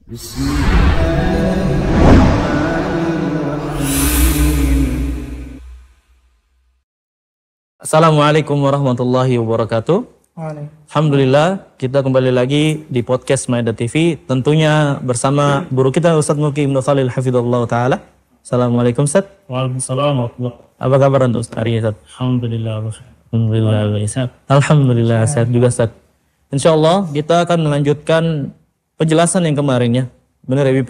Assalamualaikum warahmatullahi wabarakatuh. Alhamdulillah, kita kembali lagi di podcast Maeda TV, tentunya bersama guru kita Ustadz Mulki Ibnu Khalil hafizallahu taala. Assalamualaikum Ustadz. Waalaikumsalam warahmatullahi wabarakatuh. Apa kabar untuk hari ini Ustadz? Alhamdulillah sehat juga Ustadz. Insyaallah kita akan melanjutkan penjelasan yang kemarin ya. Benar ya Bip?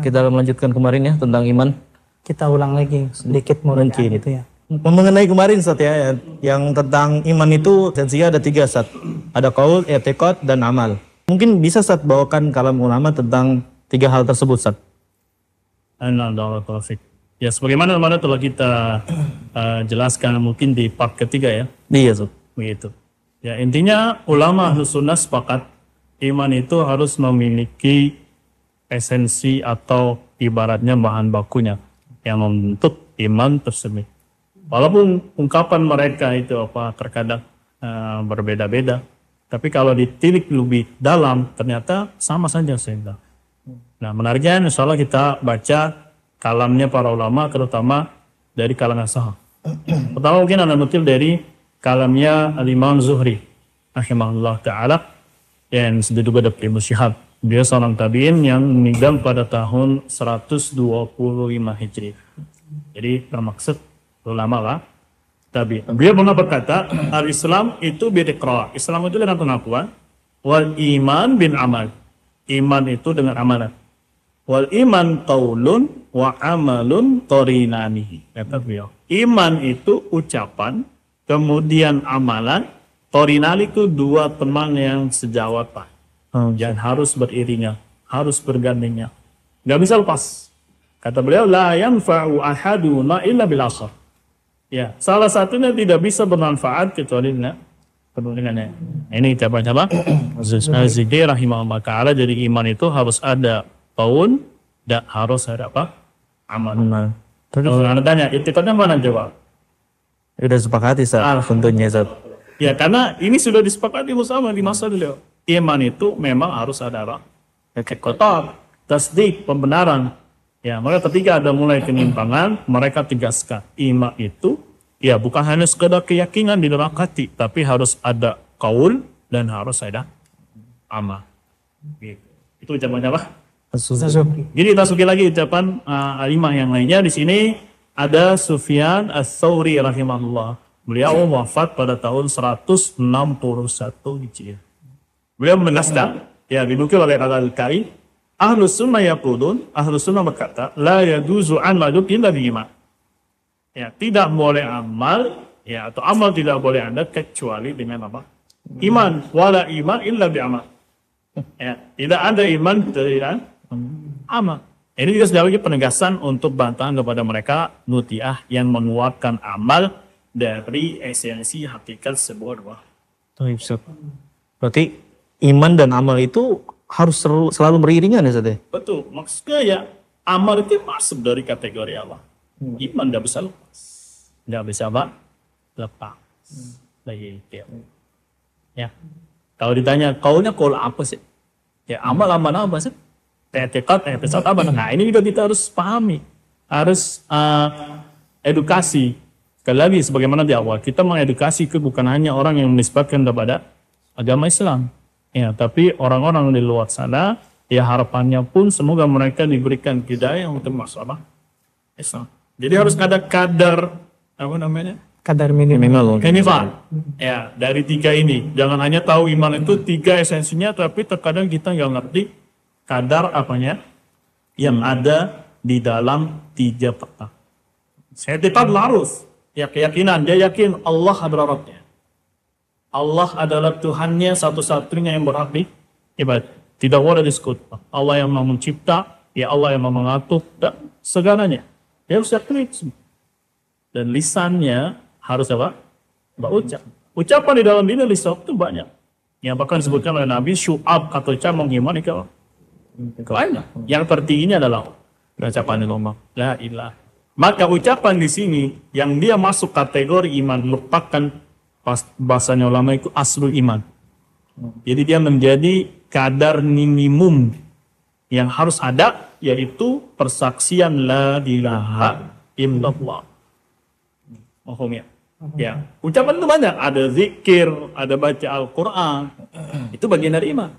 Kita akan melanjutkan kemarin ya tentang iman. Kita ulang lagi sedikit mungkin itu ya. Mengenai kemarin Ustaz ya, yang tentang iman itu esensinya ada 3 Ustaz. Ada qaul, i'tiqad, dan amal. Mungkin bisa Ustaz bawakan kalam ulama tentang 3 hal tersebut Ustaz. Ya sebagaimana telah kita jelaskan mungkin di part ketiga ya. Iya Ustaz. Begitu. Ya intinya ulama Ahlus Sunnah sepakat iman itu harus memiliki esensi atau ibaratnya bahan bakunya yang membentuk iman tersebut. Walaupun ungkapan mereka itu terkadang berbeda-beda, tapi kalau ditilik lebih dalam ternyata sama saja sehingga. Nah menariknya insya Allah kita baca kalamnya para ulama terutama dari kalangan sahab. Pertama mungkin anda nutil dari kalamnya Al-Imam Zuhri rahimahullah ta'ala yang sudah juga ada Ibnu Syihab. Dia seorang tabi'in yang meninggal pada tahun 125 Hijri. Jadi bermaksud ulama lah tabi'in. Dia pernah berkata, al-Islam itu bil-iqrar. Islam itu dengan pengakuan. Wal iman bin amal. Iman itu dengan amalan. Wal iman qaulun wa amalun qarinanihi. Kata beliau. Iman itu ucapan, kemudian amalan. Qarinani itu 2 teman yang sejawat Pak. Jangan harus beriringan, harus bergandengnya. Gak bisa lepas. Kata beliau, la yanfa'u ahaduna illa bil akhar. Ya, salah satunya tidak bisa bermanfaat kecuali dengannya. Ini coba-coba. Zikir rahimahullah ta'ala. Jadi iman itu harus ada qaul dan harus ada apa? Amal. Kalau anda tanya, i'tiqadnya mana jawab? Sudah sepakati Ustaz, tentunya Ustaz. Ya, karena ini sudah disepakati bersama di masa beliau. Iman itu memang harus ada apa? I'tiqad, tasdik, pembenaran. Ya, maka ketika ada mulai penyimpangan, mereka tegaskan iman itu ya bukan hanya sekedar keyakinan di dalam hati, tapi harus ada qaul dan harus ada amal. Gitu. Itu ucapannya apa? Jadi kita suki lagi ucapan alimah yang lainnya. Di sini ada Sufyan Ats-Tsauri rahimahullah. Beliau wafat pada tahun 161 Hijriah. Beliau menasdaq, ya dinukil oleh Al-Karim, Ahlus Sunnah yaqulun, Ahlus Sunnah berkata, la yajuzu amalun illa bi'iman. Ya, tidak boleh amal, ya atau amal tidak boleh ada kecuali dengan apa? Iman, wala iman illa bi'amal. Ya, tidak ada iman dengan amal. Ini juga sekali lagi penegasan untuk bantahan kepada mereka Murji'ah yang menguatkan amal dari esensi hakikat sebuah doa. Berarti iman dan amal itu harus selalu beriringan ya Ustaz? Betul, maksudnya ya amal itu masuk dari kategori Allah. Iman tidak bisa lepas. Tidak bisa apa? Lepas. Lagi ya. Kalau ditanya kaulnya kaul apa sih? Ya amal apa sih? I'tiqad apa? Nah ini juga kita harus pahami. Harus edukasi. Sekali lagi sebagaimana di awal, kita mengedukasi itu bukan hanya orang yang menisbatkan kepada agama Islam. Ya, tapi orang-orang di luar sana, ya harapannya pun semoga mereka diberikan hidayah untuk masuk apa? Islam. Jadi harus ada kadar, apa namanya? Kadar minimal. Ya, dari 3 ini. Jangan hanya tahu iman itu 3 esensinya, tapi terkadang kita nggak ngerti kadar apanya yang ada di dalam 3 peta. Saya tetap larus. Ya keyakinan, dia yakin Allah adalah Rabbnya. Allah adalah Tuhannya satu-satunya yang berhak diibadah. Tidak boleh disekutukan. Allah yang mau mencipta, ya Allah yang mau mengatur, dan segalanya. Dia harus yakin itu. Dan lisannya harus apa? Berucap. Ucapan di dalam diri lisan itu banyak. Yang bahkan disebutkan oleh Nabi, syu'ab kata ucap mengimani kau. Banyak. Yang tertingginya adalah ucapan di ngomong. La ilaha. Maka ucapan di sini yang dia masuk kategori iman merupakan bahasanya ulama itu aslul iman. Jadi dia menjadi kadar minimum yang harus ada yaitu persaksian la ilaha illallah. Mohon ya. Ya, ucapan itu banyak, ada zikir, ada baca Al-Quran, itu bagian dari iman.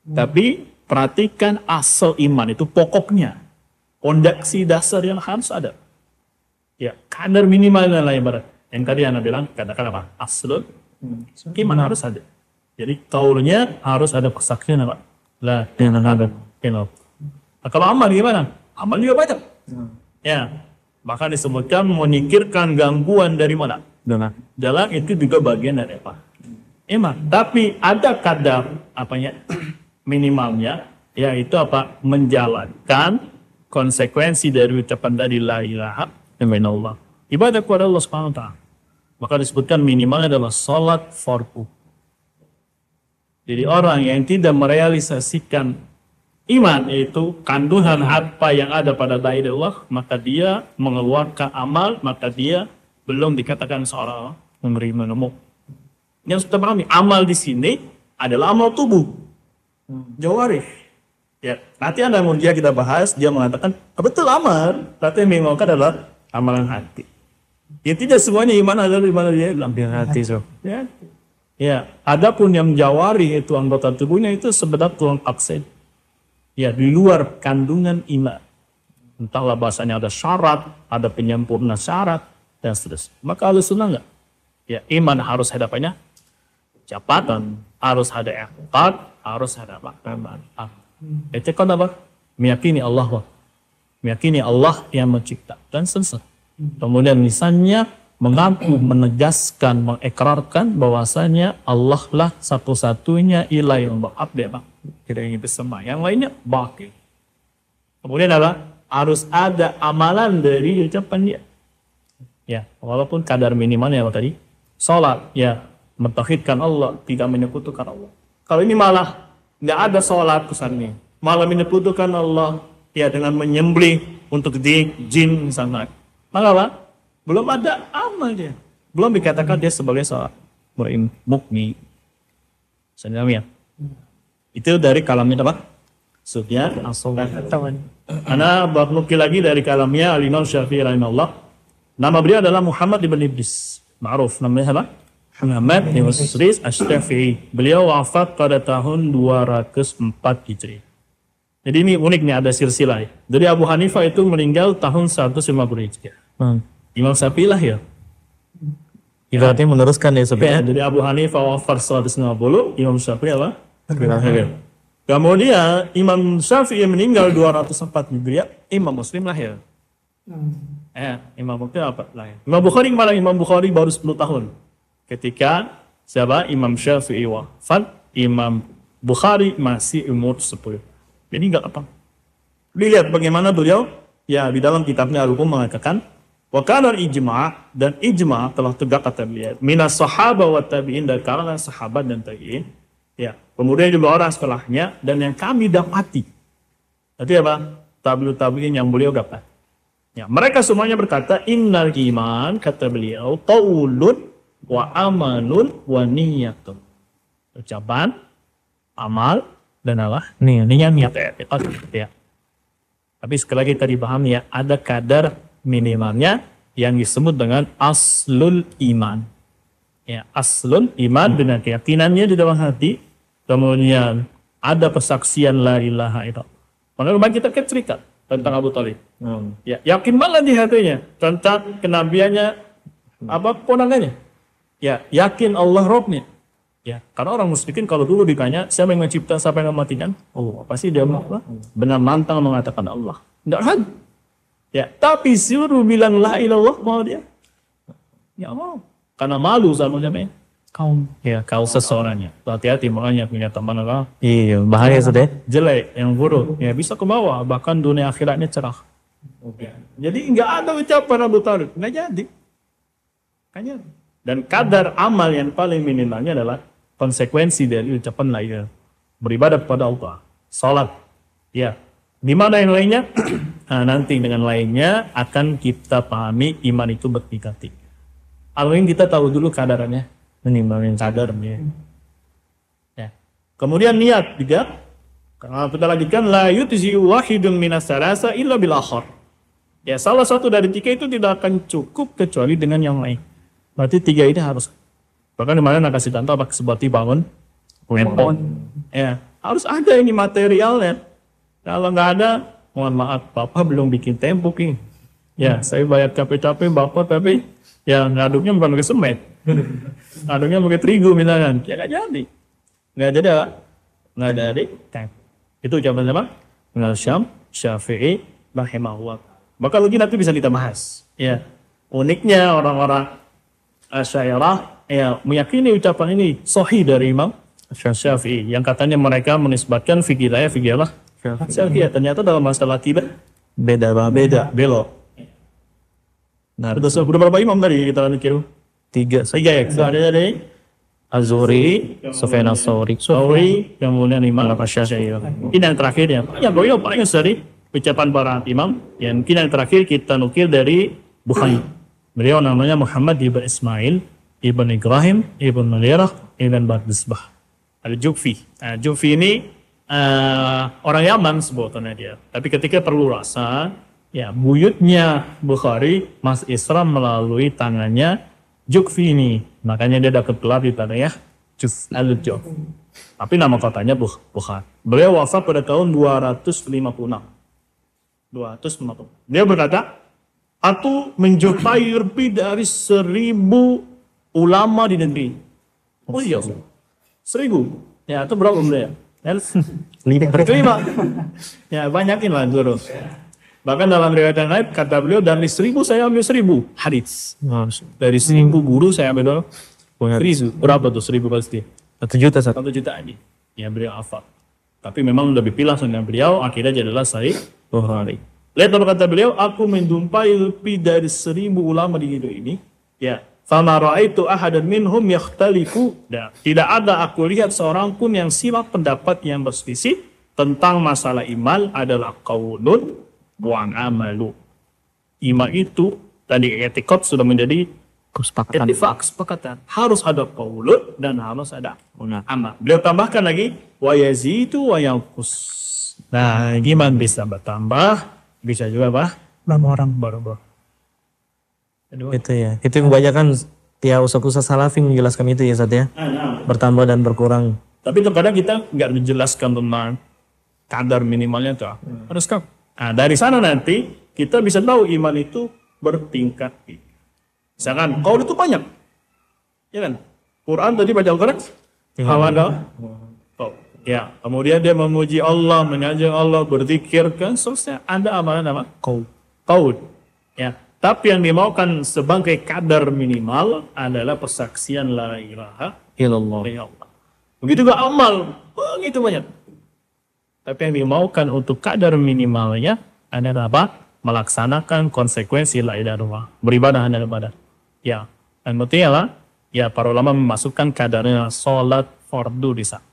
Tapi perhatikan asal iman itu pokoknya, fondasi dasar yang harus ada. Ya, kadar minimalnya lah ibarat. Yang tadi Anda bilang, katakan apa? Aslul iman harus ada. Jadi kaulnya harus ada persaksian apa? La ilaha illallah. Nah, kalau amal gimana? Amal juga banyak. Ya, bahkan disebutkan menyingkirkan gangguan dari mana? Dalam itu juga bagian dari apa? Iman. Tapi ada kadar apanya? Minimalnya, yaitu apa? Menjalankan konsekuensi dari ucapan dari la ilaha illallah. Ibadah kepada Allah Subhanahu wa taala. Maka disebutkan minimalnya adalah salat fardu. Jadi orang yang tidak merealisasikan iman, yaitu kandungan apa yang ada pada la ilaha illallah, maka dia mengeluarkan amal, maka dia belum dikatakan seorang menerima ilmu. Yang sudah pahami, amal di sini adalah amal tubuh, jawarih. Ya, nanti ada yang dia kita bahas, dia mengatakan betul amal, tapi yang dimaukan adalah amalan hati. Ya tidak semuanya iman adalah iman dia dalam hati. Ya, ya. Adapun yang jawarih itu anggota tubuhnya itu sebenarnya tulang aksen. Ya, di luar kandungan iman. Entahlah bahasanya ada syarat, ada penyempurna syarat, dan seterusnya. Maka Ahlussunnah enggak. Ya, iman harus ada apanya? Ucapan, harus ada i'tiqad, harus ada apa? I'tiqad apa? Meyakini Allah. Meyakini Allah yang mencipta dan seterusnya. Kemudian lisannya mengaku, menegaskan, mengikrarkan bahwasanya Allah lah satu-satunya ilah yang berabdi. Tidak ingin bersama. Yang lainnya batil. Kemudian adalah harus ada amalan dari ucapan dia. Ya, walaupun kadar minimalnya apa tadi? Salat, ya, mentauhidkan Allah, tidak menyekutukan Allah. Kalau ini malah nggak ada salat kesannya, malah menyekutukan Allah, ya, dengan menyembelih untuk jin misalnya. Maka apa? Belum ada amal dia. Belum dikatakan dia sebagai seorang mukmin. Sebenarnya itu dari kalamnya apa? Sufyan as-Tsauri. Ana baknukil lagi dari kalamnya Al-Imam Syafi'i rahimahullah. Nama beliau adalah Muhammad ibn Idris. Ma'ruf namanya apa? Muhammad ibn Idris Asy-Syafi'i. Beliau wafat pada tahun 204 Hijriah. Jadi ini unik nih, ada silsilah. Dari Abu Hanifah itu meninggal tahun 150 Hijriah. Imam Syafi'i lah ya. Ibaratnya meneruskan ya Syafi'i. Ya, dari Abu Hanifah wafat 150, Imam Syafi'i apa? Kemudian Imam Syafi'i meninggal 204 Hijriah, Imam Muslim lahir. Imam Bukhari apa lahir? Imam Bukhari malah Imam Bukhari baru 10 tahun. Ketika siapa? Imam Syafi'i wafat, Imam Bukhari masih umur 10. Jadi enggak apa. Dilihat bagaimana beliau ya di dalam kitabnya Al-Hukum mengatakan wa kana ijma' dan ijma' telah tegak kata beliau minas sahaba wa tabi'in, dari kalangan sahabat dan tabi'in. Ya, kemudian juga orang setelahnya dan yang kami dapati. Jadi apa? Tabi'in yang beliau dapat. Ya, mereka semuanya berkata innal iman, kata beliau, qaulun wa amalun wa niyatun. Ucapan, amal, dan apa? Niat ya. Tapi sekali lagi tadi paham ya, ada kadar minimalnya yang disebut dengan aslul iman. Ya, aslul iman dengan keyakinannya di dalam hati, kemudian ada persaksian la ilaha illallah. Maka kita terikat tentang Abu Thalib. Ya, yakin banget di hatinya tentang kenabiannya, apa ponangannya. Ya, yakin Allah Rabbnya. Ya, karena orang musyrikin kalau dulu ditanya siapa yang mencipta, siapa yang mematikan, Allah, pasti dia benar lantang mengatakan Allah. Tidak ragu. Ya, tapi suruh bilang la ilallah mau dia? Ya mau. Karena malu sama siapa? Kaum. Ya, kaum seseorangnya. Hati-hati makanya punya teman Allah. Iya, bahaya sudah. Jelek, yang buruk. Ya bisa ke bawah, bahkan dunia akhiratnya cerah. Jadi nggak ada ucapan Abu Thalib, nggak jadi. Kayaknya. Dan kadar amal yang paling minimalnya adalah konsekuensi dari ucapan la ilaha, beribadah kepada Allah, salat. Ya, di mana yang lainnya? Nah, nanti dengan lainnya akan kita pahami iman itu bertingkat-tingkat. Al-Muhim kita tahu dulu kadarannya, minimalnya kadarnya. Ya. Kemudian niat juga Karena kita lanjutkan la yutzi wahidun minas salasa illa bil akhar. Ya, salah satu dari tiga itu tidak akan cukup kecuali dengan yang lain. Berarti tiga ini harus. Bahkan di mana kasih contoh apa seperti bangun pohon. Ya, harus ada ini materialnya. Kalau nggak ada, mohon maaf, Bapak belum bikin tembok ini. Ya, saya bayar capek-capek Bapak, tapi ya ngaduknya bukan pakai semen. Ngaduknya pakai terigu misalkan. Ya nggak jadi. Nggak jadi. Itu ucapan siapa? Ibnu Syafi'i rahimahullah. Maka lagi nanti bisa kita bahas. Ya, uniknya orang-orang Asy'ariyah ya meyakini ucapan ini sahih dari Imam Syafi'i yang katanya mereka menisbatkan fikih Syafi'i. Ternyata dalam masalah tiba beda belok. Nah, terus berapa imam tadi kita kira? Tiga ya. Ada dari Az-Zuhri, Sufyan ats-Tsauri, kemudian Imam Syafi'i. Ini yang terakhir ya. Ya, beliau paling sering ucapan para imam yang kini yang terakhir kita nukil dari Bukhari. Beliau namanya Muhammad ibn Ismail ibn Ibrahim ibn Malirah ibn Bardisbah al-Ju'fi. Ju'fi ini orang Yaman sebetulnya dia. Tapi ketika perlu rasa, ya buyutnya Bukhari Mas Isram melalui tangannya Ju'fi ini. Makanya dia dapat gelar di tanah ya al-Ju'fi. Tapi nama kotanya Bukhari. Beliau wafat pada tahun 256. Dia berkata, aku menjumpai lebih dari 1.000 ulama di negeri. Oh iya, 1.000. Ya, itu berapa beliau? 5. Ya, banyakin lah dulu. Bahkan dalam riwayat yang lain, kata beliau, dari 1.000 saya ambil 1.000 hadits. Dari 1.000 guru saya ambil 1.000. Berapa tuh 1.000 pasti? 1 juta. 1 juta aja. Ya, beliau hafal. Tapi memang lebih pilah dengan beliau, akhirnya jadilah Sahih Bukhari. Lihat apa kata beliau, aku menjumpai lebih dari 1.000 ulama di hidup ini. Ya, fama ra'aitu ahadan minhum yakhtalifu. Tidak ada aku lihat seorang pun yang simak pendapat yang berselisih tentang masalah iman adalah qaulun wa amalu. Iman itu tadi etikot sudah menjadi kesepakatan. Harus ada qaulun dan harus ada amal. Beliau tambahkan lagi wa yazidu wa yanqus. Nah, iman bisa bertambah, bisa juga orang baru. Itu ya. Itu kebanyakan ya ustaz salafi menjelaskan itu ya Ustaz ya. Bertambah dan berkurang. Tapi terkadang kita nggak menjelaskan tentang kadar minimalnya tuh. Harus kan. Nah, dari sana nanti kita bisa tahu iman itu bertingkat. Misalkan qaul itu banyak. Ya kan? Quran tadi baca Al-Quran. Hawana. Ya, kemudian dia memuji Allah, mengajak Allah, berzikir kan seterusnya. Ada amalan apa? Qaul. Ya. Tapi yang dimaukan sebagai kadar minimal adalah persaksian la ilaha illallah. Begitu juga amal, begitu banyak. Tapi yang dimaukan untuk kadar minimalnya adalah apa? Melaksanakan konsekuensi la ilaha illallah. Beribadah hanya kepada. Ya, dan berarti ya para ulama memasukkan kadarnya sholat fardu di sana.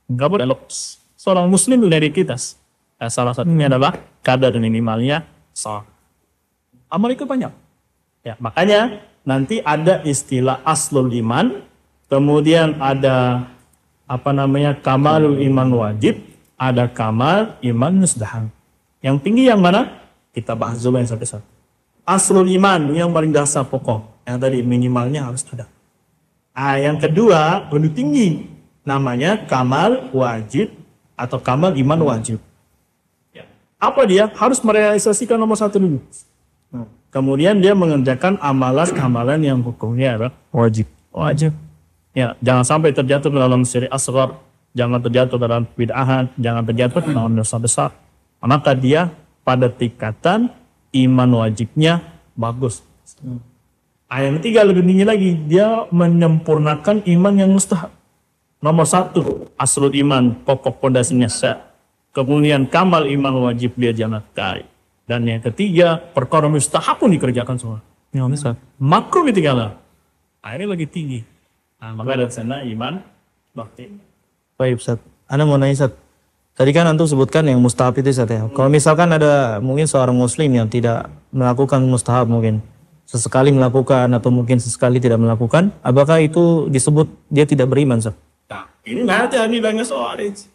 Enggak boleh seorang muslim dari kita. Salah satunya adalah kadar minimalnya sholat. Amal itu banyak. Ya, makanya nanti ada istilah aslul iman, kemudian ada kamalul iman wajib, ada kamal iman mustahab. Yang tinggi yang mana? Kita bahas dulu yang satu-satu. Aslul iman yang paling dasar pokok. Yang tadi minimalnya harus ada. Yang kedua lebih tinggi, namanya kamal wajib atau kamal iman wajib. Ya. Apa dia? Harus merealisasikan nomor satu dulu. Kemudian dia mengerjakan amalan-amalan yang hukumnya adalah wajib. Ya, jangan sampai terjatuh dalam syirik asghar, jangan terjatuh dalam bid'ah, jangan terjatuh dalam dosa besar. Maka dia pada tingkatan iman wajibnya bagus. Yang ketiga lebih tinggi lagi, dia menyempurnakan iman yang mustahab. Nomor satu, aslul iman, pokok pondasinya sah. Kemudian kamal iman wajib dia jangan kaya. Dan yang ketiga, perkara mustahab pun dikerjakan semua. Ya, Ustaz. Makruh ketinggalan. Akhirnya lagi tinggi. Maka dari sana iman bakti. Baik Ustaz. Anda mau nanya Ustaz. Tadi kan antum sebutkan yang mustahab itu Ustaz ya. Kalau misalkan ada mungkin seorang muslim yang tidak melakukan mustahab mungkin sesekali melakukan atau mungkin sesekali tidak melakukan, apakah itu disebut dia tidak beriman Ustaz? Nah, ini nanti nilainya soal itu.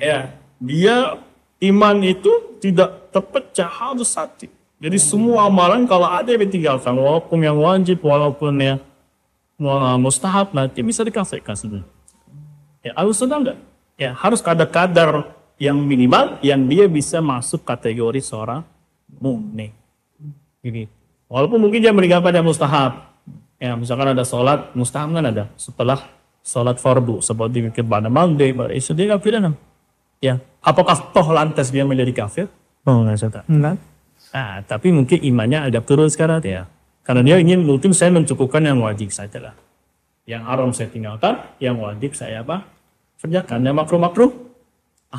Ya, dia iman itu tidak terpecah, harus satu. Jadi semua amalan kalau ada yang ditinggalkan, walaupun yang wajib, walaupun yang mustahab, nanti bisa dikasihkan sebenarnya. Ya, harus sudah enggak? Ya, harus ada kadar yang minimal yang dia bisa masuk kategori seorang mukmin. Ini. Walaupun mungkin dia meninggalkan yang mustahab. Ya, misalkan ada sholat, mustahab kan ada. Setelah sholat fardu, seperti pada maghrib, pada isya, dia kafir enam. Ya, apakah toh lantas dia menjadi kafir? Oh, enggak saya tak. Enggak. Nah, tapi mungkin imannya ada turun sekarang ya. Karena dia ingin mungkin saya mencukupkan yang wajib saja lah. Yang haram saya tinggalkan, yang wajib saya apa? Kerjakan. Yang makruh-makruh,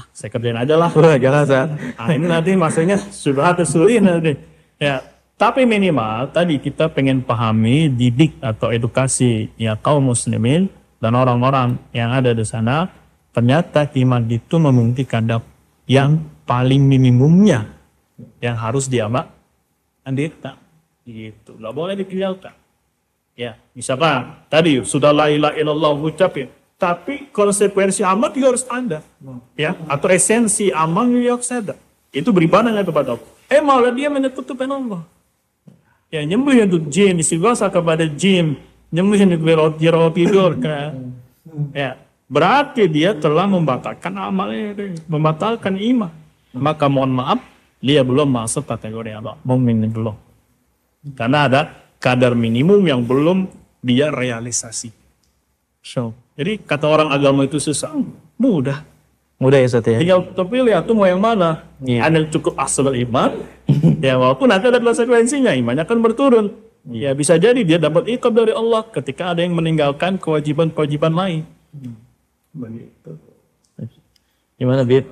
saya kerjain aja lah. Jangan Ustaz. Ini nanti maksudnya sudah tersulit nanti. Ya, tapi minimal tadi kita pengen pahami, didik atau edukasi ya kaum muslimin dan orang-orang yang ada di sana. Ternyata iman itu memiliki kadar yang paling minimumnya yang harus diamalkan. Gitu, nggak boleh ditinggalkan. Ya, misalkan tadi sudah la ilaha illallah ucapin, tapi konsekuensi amal juga harus ada. Ya, atau esensi amal juga harus ada. Itu beribadah kepada Allah. Malah dia menyekutukan Allah. Ya, nyembelih untuk jin, istighosah kepada jin, nyembelih untuk tidur kan. Ya, berarti dia telah membatalkan amalnya, membatalkan iman. Maka mohon maaf, dia belum masuk kategori apa? Mukmin belum. Karena ada kadar minimum yang belum dia realisasi. Jadi kata orang agama itu susah, mudah. Mudah ya Ustaz ya. Tinggal terpilih atau mau yang mana. Ada yang cukup asal iman, ya walaupun nanti ada konsekuensinya, imannya akan berturun. Ya bisa jadi dia dapat iqab dari Allah ketika ada yang meninggalkan kewajiban-kewajiban lain. Begitu. Gimana Bib?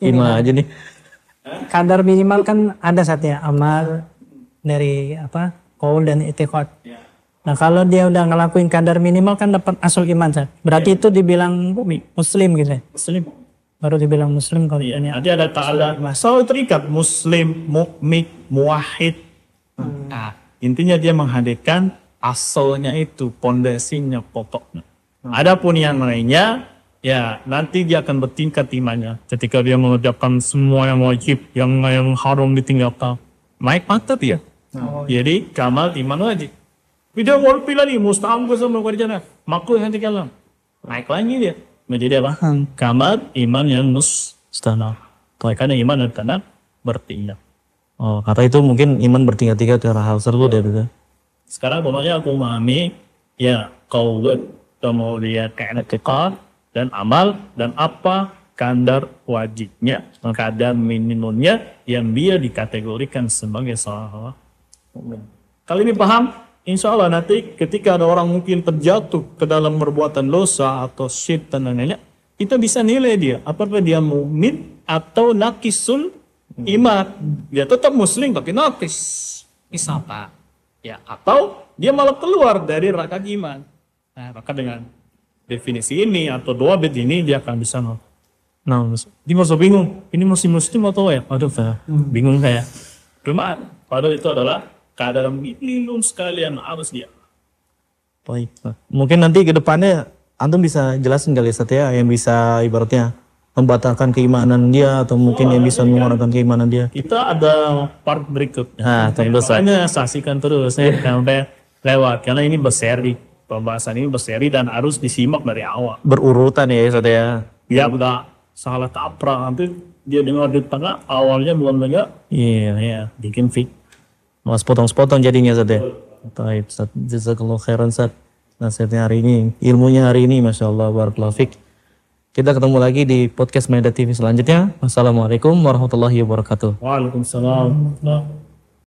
Iman aja nih. Kadar minimal kan ada saatnya amal dari qaul dan i'tiqad. Nah, kalau dia udah ngelakuin kadar minimal kan dapat asal iman, Sat. Berarti itu dibilang muslim gitu ya. Muslim. Baru dibilang muslim kalau ini. Nanti ada ta'ala selalu terikat muslim, mukmin, muwahhid. Nah, intinya dia menghadirkan asalnya itu, pondasinya, pokoknya. Adapun yang lainnya, ya nanti dia akan bertingkat imannya. Ketika dia mengerjakan semua yang wajib, yang haram ditinggalkan, naik mantap ya. Jadi kamal iman wajib. Dia mau pilih nih, mustahab gue sama kerjaan, makruh yang tinggalan, naik lagi dia. Menjadi apa? Kamal iman yang mustahab. Karena iman dan tanah bertingkat. Oh, kata itu mungkin iman bertingkat-tingkat karena hal tersebut ya betul. Sekarang pokoknya aku memahami ya qaul, kemudian i'tiqad dan amal dan apa kadar wajibnya, kadar minimumnya yang dia dikategorikan sebagai seorang mukmin. Kalau ini paham, insya Allah nanti ketika ada orang mungkin terjatuh ke dalam perbuatan dosa atau syirik dan lain-lainnya, kita bisa nilai dia apakah dia mukmin atau naqisul iman. Dia tetap muslim tapi naqis, misalkan. Ya, atau dia malah keluar dari rakaat iman. Nah, maka dengan definisi ini atau dua bait ini dia akan bisa dia masih bingung, ini masih muslim atau ya? Aduh, bingung saya. Cuma padahal itu adalah kadar minimum sekali yang harus dia. Baik. Mungkin nanti ke depannya antum bisa jelasin kali Ustaz ya, yang bisa ibaratnya membatalkan keimanan dia atau mungkin yang bisa mengorbankan keimanan dia. Kita ada part berikut. Nah, terus makanya saksikan terus sampai lewat karena ini berseri. Pembahasan ini berseri dan harus disimak dari awal. Berurutan ya Ustaz ya. Ya udah salah kaprah nanti dia dengar di tengah awalnya belum dengar. Iya, bikin fik. Mas potong-potong jadinya Ustaz ya. Baik, Ustaz. Jazakallahu khairan Ustaz. Nasihatnya hari ini, ilmunya hari ini Masya Allah, barakallahu fik. Kita ketemu lagi di podcast Maidah TV selanjutnya. Wassalamualaikum warahmatullahi wabarakatuh. Waalaikumsalam.